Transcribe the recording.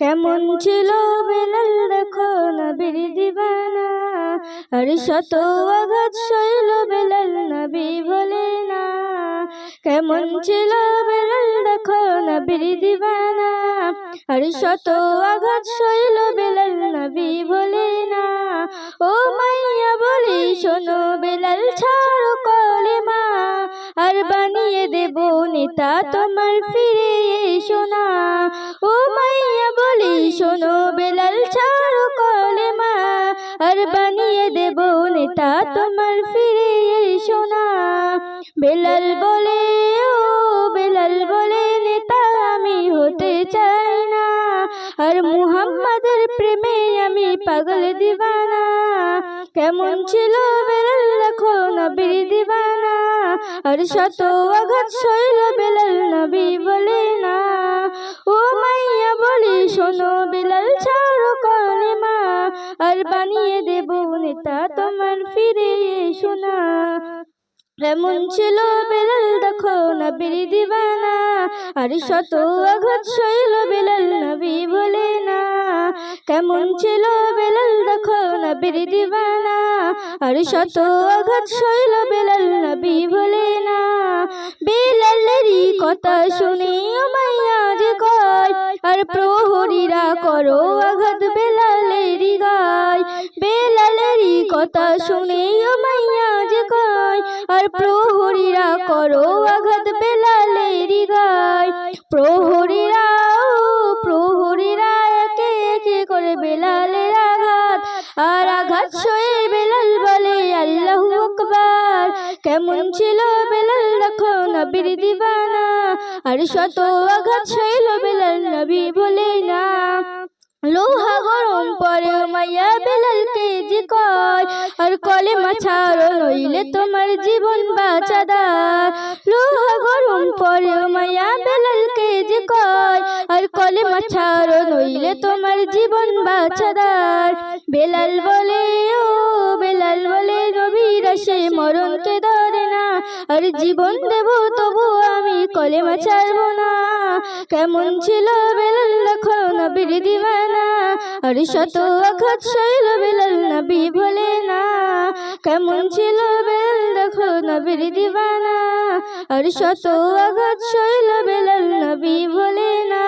কেমন ছিল বেলাল দেখো নবীর দিবানা, আর শত আঘাত সইল বেলাল নবী ভোলে না। কেমন ছিল বেলাল দেখো নবীর দিবানা, আর শত আঘাত সইল বেলাল নবী ভোলে না। ও মাইয়া বলি শোনো বেলাল ছাড়ো কলেমা, আর বানিয়ে দেব নেতা তোমার ফিরে এসো না। ও মাইয়া বলি শোনো বেলাল ছাড়ো কলেমা, আর বানিয়ে দেব নেতা তোমার ফিরে এসো না। বেলাল বলে ও বেলাল বলে নেতা আমি হতে চাই না, আর মুহাম্মাদের প্রেমে আমি পাগল দিবানা। কেমন ছিল বেলাল দেখো নবীর দিবানা, আর শত আঘাত সইল বেলাল নবী বলে না। ও মাইয়া বলি শোনো বেলাল ছাড়ো কলেমা, আর বানিয়ে দেব নেতা তোমার ফিরে এসো না। কেমন ছিল বেলাল দেখো নবীর দিবানা, আর শত আঘাত সইল বেলাল নবী বলে না। কেমন ছিল বেলাল দেখো নবীর দিবানা, আর শত আঘাত সইল বেলাল নবী বলে না। বেলালেরই কথা শুনে মাইয়া যে কয়, আর প্রহরীরা করো আঘাত বেলালেরই গায়। বেলালেরই কথা শুনে মাইয়া যে কয়, আর প্রহরীরা করো আঘাত বেলালেরই গায়। প্রহরীরা প্রহরীরা একে একে করে বেলালের আঘাত, আর আঘাত সয়ে বেলাল বলে আল্লাহু আকবার। কেমন ছিল বেলাল দেখো নবীর দিবানা, আর শত আঘাত সইল বেলাল নবী বলে না। লোহা গরম পরে মাইয়া বেলালকে যে কয়, আর কলেমা ছাড়ো নইলে তোমার জীবন বাঁচাদার। লোহা গরম পরে মাইয়া বেলালকে যে কয়, আর কলেমা ছাড়ো নইলে তোমার জীবন বাঁচাদার। বেলাল বলে ও বেলাল বলে নবীর আশে মরণকে ধরে না, আর জীবন দেব তবু আমি কলেমা ছাড়বো না। কেমন ছিল বেলাল দেখো নবীর দিবানা, আর শত আঘাত সইল বেলাল নবী ভোলে না। কেমন ছিল বেলাল দেখো নবীর দিবানা, আর শত আঘাত সইল বেলাল নবী ভোলে না।